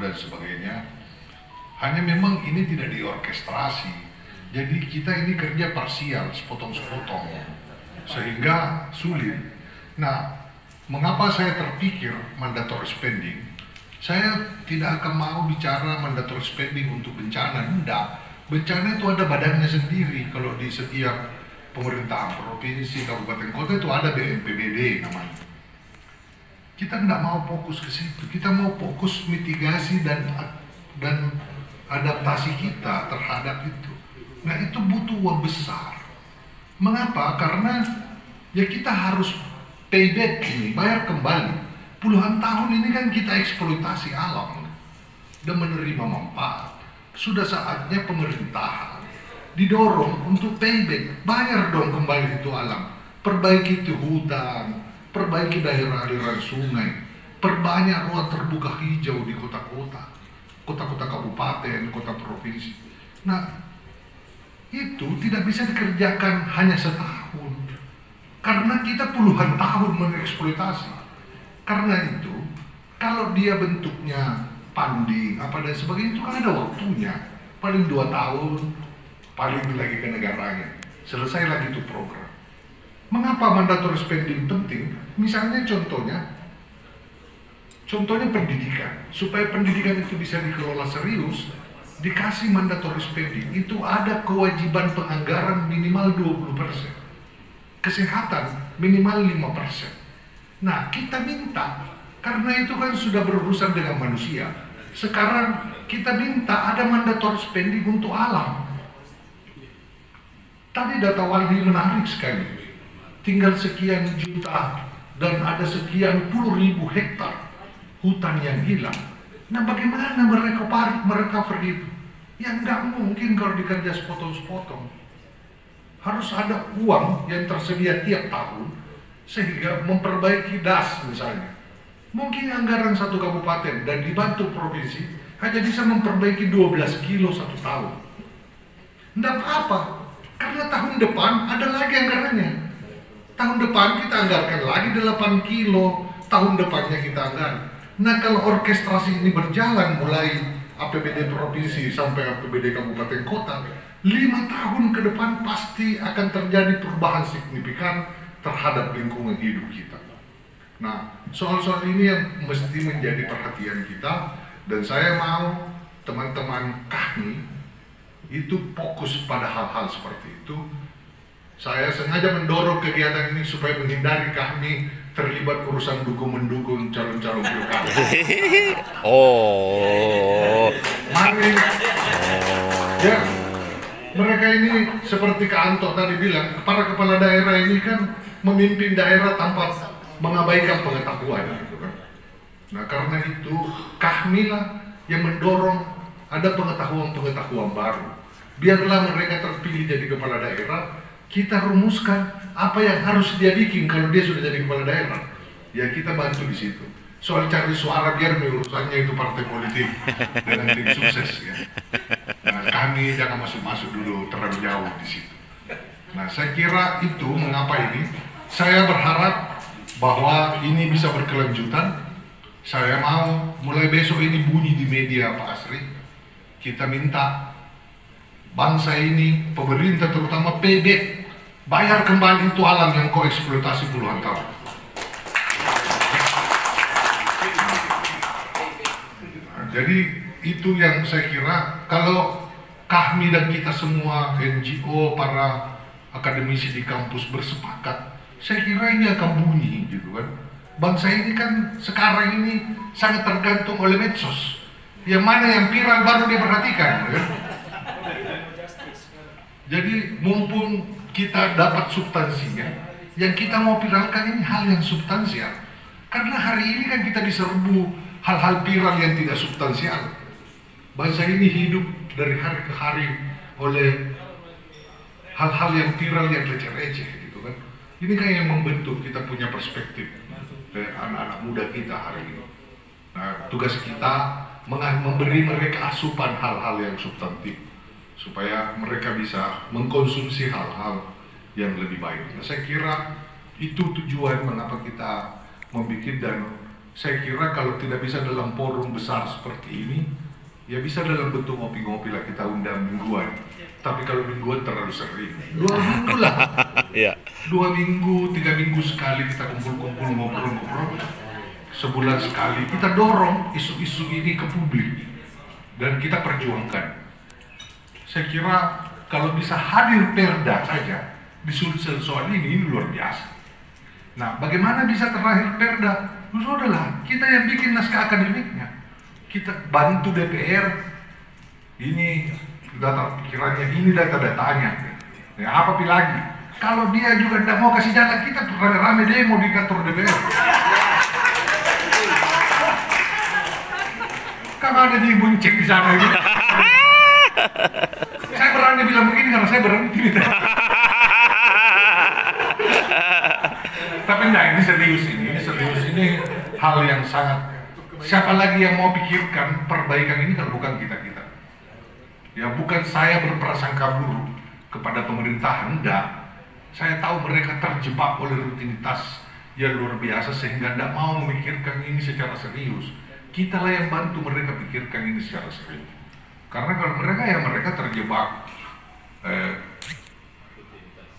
dan sebagainya. Hanya memang ini tidak diorkestrasi. Jadi kita ini kerja parsial, sepotong-sepotong, sehingga sulit. Nah, mengapa saya terpikir mandatory spending? Saya tidak akan mau bicara mandatory spending untuk bencana, enggak. Bencana itu ada badannya sendiri. Kalau di setiap pemerintahan provinsi, kabupaten, kota itu ada BNPBD namanya. Kita tidak mau fokus ke situ. Kita mau fokus mitigasi dan adaptasi kita terhadap itu. Nah, itu butuh uang besar. Mengapa? Karena ya kita harus payback ini, bayar kembali. Puluhan tahun ini kan kita eksploitasi alam dan menerima manfaat. Sudah saatnya pemerintahan didorong untuk payback, bayar dong kembali itu alam, perbaiki itu hutan, perbaiki daerah aliran sungai, perbanyak ruang terbuka hijau di kota-kota, kota-kota kabupaten, kota provinsi. Nah, itu tidak bisa dikerjakan hanya setahun, karena kita puluhan tahun mengeksploitasi. Karena itu, kalau dia bentuknya funding apa dan sebagainya, itu kan ada waktunya, paling 2 tahun, paling lagi ke negaranya, selesai lagi itu program. Mengapa mandatory spending penting? Misalnya contohnya pendidikan. Supaya pendidikan itu bisa dikelola serius, dikasih mandatory spending, itu ada kewajiban penganggaran minimal 20%. Kesehatan minimal 5%. Nah, kita minta, karena itu kan sudah berurusan dengan manusia. Sekarang kita minta ada mandatory spending untuk alam. Tadi data Walhi menarik sekali. Tinggal sekian juta dan ada sekian puluh ribu hektar hutan yang hilang. Nah, bagaimana merecover itu? Ya nggak mungkin kalau dikerja sepotong-sepotong. Harus ada uang yang tersedia tiap tahun sehingga memperbaiki das misalnya. Mungkin anggaran satu kabupaten dan dibantu provinsi hanya bisa memperbaiki 12 kilo satu tahun. Tidak apa-apa, karena tahun depan ada lagi anggarannya. Tahun depan kita anggarkan lagi 8 kilo, tahun depannya kita anggarkan. Nah, kalau orkestrasi ini berjalan mulai APBD provinsi sampai APBD kabupaten kota, 5 tahun ke depan pasti akan terjadi perubahan signifikan terhadap lingkungan hidup kita. Nah, soal-soal ini yang mesti menjadi perhatian kita, dan saya mau teman-teman kami itu fokus pada hal-hal seperti itu. Saya sengaja mendorong kegiatan ini supaya menghindari kami terlibat urusan dukung-mendukung calon-calon pilkada. Mari, ya, mereka ini seperti Kak Anto tadi bilang, para kepala daerah ini kan memimpin daerah tanpa mengabaikan pengetahuan, gitu kan. Nah, karena itu kami lah yang mendorong ada pengetahuan-pengetahuan baru. Biarlah mereka terpilih jadi kepala daerah, kita rumuskan apa yang harus dia bikin kalau dia sudah jadi kepala daerah. Ya kita bantu di situ. Soal cari suara biar urusannya itu partai politik dengan tim sukses ya. Nah, kami jangan masuk-masuk dulu terlalu jauh di situ. Nah, saya kira itu mengapa ini. Saya berharap bahwa ini bisa berkelanjutan. Saya mau mulai besok ini bunyi di media Pak Asri. Kita minta bangsa ini, pemerintah terutama payback, bayar kembali itu alam yang kau eksploitasi puluhan tahun. Nah, jadi itu yang saya kira kalau kami dan kita semua NGO, para akademisi di kampus bersepakat, saya kira ini akan bunyi gitu kan. Bangsa ini kan sekarang ini sangat tergantung oleh medsos. Yang mana yang viral baru dia perhatikan kan? Jadi mumpung kita dapat substansinya, yang kita mau viralkan ini hal yang substansial. Karena hari ini kan kita diserbu hal-hal viral yang tidak substansial. Bangsa ini hidup dari hari ke hari oleh hal-hal yang viral yang receh-receh gitu kan. Ini kan yang membentuk kita punya perspektif anak-anak muda kita hari ini. Nah, tugas kita memberi mereka asupan hal-hal yang substantif supaya mereka bisa mengkonsumsi hal-hal yang lebih baik. Nah, saya kira itu tujuan mengapa kita membuat, dan Saya kira kalau tidak bisa dalam forum besar seperti ini, ya bisa dalam bentuk ngopi-ngopi lah, kita undang mingguan. Tapi kalau mingguan terlalu sering, 2 minggu lah. Iya. 2 minggu, 3 minggu sekali kita kumpul-kumpul ngobrol-ngobrol. Sebulan sekali kita dorong isu-isu ini ke publik dan kita perjuangkan. Saya kira kalau bisa hadir perda saja di soal ini luar biasa. Nah, bagaimana bisa terlahir perda? Sudahlah, kita yang bikin naskah akademiknya. Kita bantu DPR. Ini data pikirannya, ini data-datanya. Ya, apa lagi? Kalau dia juga tidak mau kasih jalan, kita rame-rame demo di kantor DPR. Kalau ada di bunceng di sana gitu. Saya berani bilang begini karena saya berhenti. Tapi enggak, ini serius ini hal yang sangat, siapa lagi yang mau pikirkan perbaikan ini kalau bukan kita-kita. Ya bukan saya berprasangka buruk kepada pemerintahan, enggak. Saya tahu mereka terjebak oleh rutinitas yang luar biasa sehingga tidak mau memikirkan ini secara serius. Kita lah yang bantu mereka pikirkan ini secara serius. Karena kalau mereka terjebak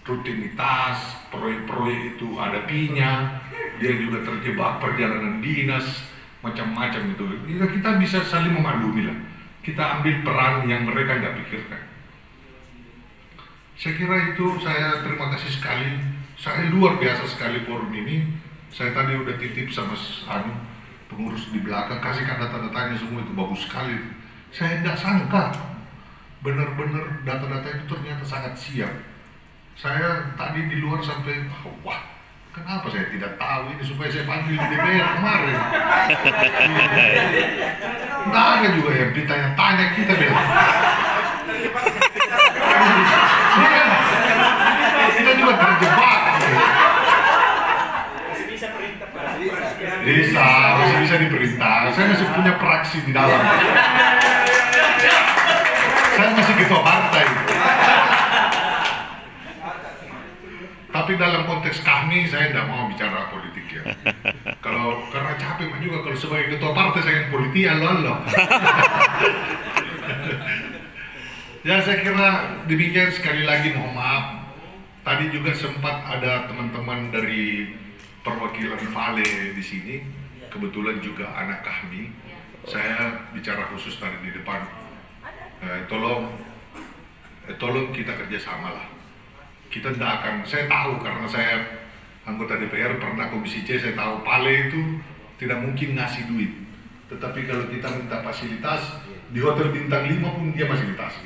rutinitas, proyek-proyek itu ada pinya, dia juga terjebak perjalanan dinas, macam-macam itu. Kita bisa saling memaklumi lah. Kita ambil peran yang mereka nggak pikirkan. Saya kira itu, saya terima kasih sekali. Saya luar biasa sekali forum ini. Saya tadi udah titip sama pengurus di belakang, kasihkan data-datanya semua, itu bagus sekali. Saya tidak sangka benar-benar data-data itu ternyata sangat siap. Saya tadi di luar sampai, wah, kenapa saya tidak tahu ini supaya saya panggil di DPR kemarin. Nggak ada juga yang ditanya-tanya kita bilang. Kita juga terjebak. Bisa diperintah. Saya masih punya praksi di dalam. Saya masih ketua partai. Tapi dalam konteks kami, saya tidak mau bicara politik ya. Karena capek juga kalau sebagai ketua partai saya yang politian loh. Ya saya kira demikian, sekali lagi mohon maaf. Tadi juga sempat ada teman-teman dari perwakilan Vale di sini, kebetulan juga anak kami. Saya bicara khusus tadi di depan. Tolong kita kerjasama lah. Kita tidak akan, saya tahu karena saya anggota DPR, pernah Komisi C, saya tahu Vale itu tidak mungkin ngasih duit. Tetapi kalau kita minta fasilitas, di hotel bintang 5 pun dia fasilitas.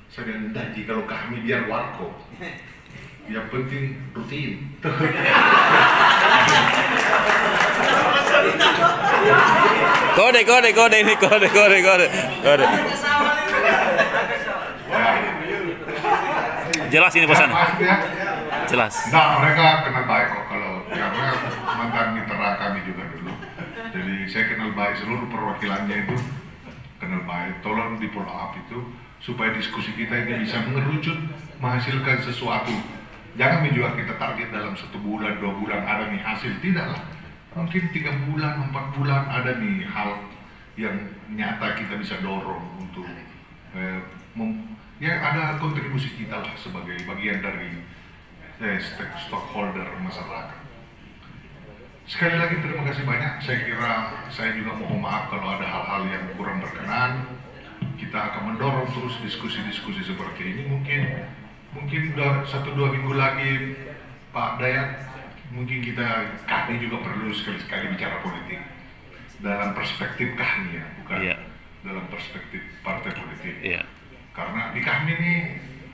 Saya bilang, janji kalau kami biar warkop. Yang penting rutin. Kode ini kode. Jelas ini pesan. Jelas. Nah, mereka kenal baik kok, karena mantan mitra kami juga dulu. Jadi saya kenal baik, seluruh perwakilannya itu kenal baik. Tolong di follow up itu supaya diskusi kita ini bisa mengerucut, menghasilkan sesuatu. Jangan juga kita target dalam 1 bulan, 2 bulan ada nih hasil, tidak lah. Mungkin 3 bulan, 4 bulan ada nih hal yang nyata kita bisa dorong untuk ya ada kontribusi kita lah sebagai bagian dari stakeholder masyarakat. Sekali lagi terima kasih banyak. Saya kira saya juga mohon maaf kalau ada hal-hal yang kurang berkenan. Kita akan mendorong terus diskusi-diskusi seperti ini. Mungkin 1-2 minggu lagi Pak Dayat, mungkin kami juga perlu sekali-sekali bicara politik dalam perspektif kami ya, bukan dalam perspektif partai politik. Karena di kami ini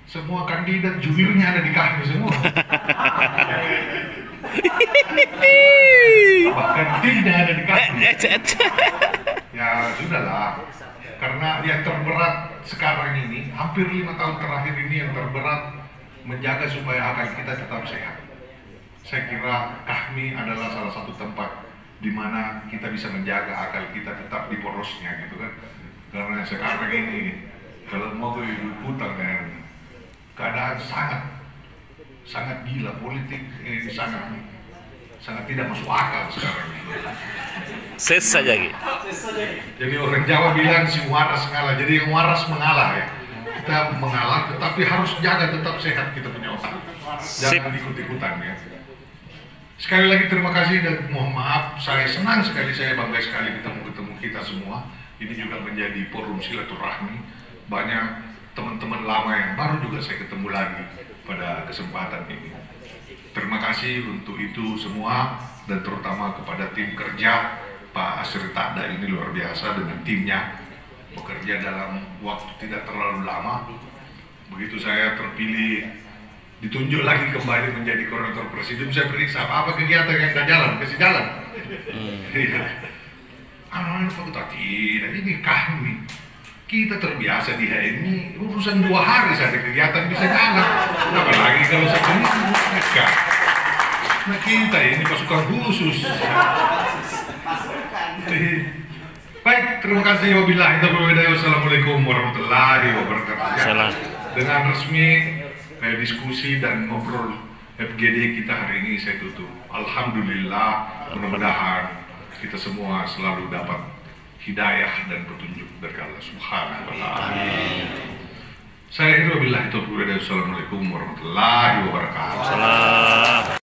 semua kandidat jubirnya ada di kami semua. Bahkan timnya ada di kami. Ya sudahlah. Karena yang terberat sekarang ini, hampir 5 tahun terakhir ini yang terberat menjaga supaya akal kita tetap sehat. Saya kira kami adalah salah satu tempat di mana kita bisa menjaga akal kita tetap di porosnya gitu kan. Karena sekarang ini kalau mau ke hutan kan, keadaan sangat gila, politik ini sangat sangat tidak masuk akal sekarang. Ses saja Ki. Jadi orang Jawa bilang si waras ngalah, jadi yang waras mengalah ya. Kita mengalah, tetapi harus jaga tetap sehat kita punya otak. Jangan ikut-ikutan ya. Sekali lagi terima kasih dan mohon maaf, saya senang sekali, saya bangga sekali ketemu kita semua. Ini juga menjadi forum silaturahmi. Banyak teman-teman lama yang baru juga saya ketemu lagi pada kesempatan ini. Terima kasih untuk itu semua dan terutama kepada tim kerja Pak Asri Takda ini luar biasa dengan timnya, bekerja dalam waktu tidak terlalu lama. Begitu saya terpilih, ditunjuk lagi kembali menjadi koordinator presidium, saya periksa apa kegiatan yang tidak jalan, kasih jalan. Anak-anak fakultas tidak, ini kami. Kita terbiasa di HMI, urusan 2 hari saja kegiatan bisa jalan. Apalagi kalau sebenarnya mereka. Nah kita ini pasukan khusus. Baik, terima kasih. Wabillahi taufiq. Wassalamualaikum warahmatullahi wabarakatuh. Dengan resmi diskusi dan ngobrol FGD kita hari ini saya tutup. Alhamdulillah, mudah-mudahan kita semua selalu dapat hidayah dan petunjuk dari Allah Subhanahu wa Ta'ala. Saya wabillahi taufiq. Wassalamualaikum warahmatullahi wabarakatuh.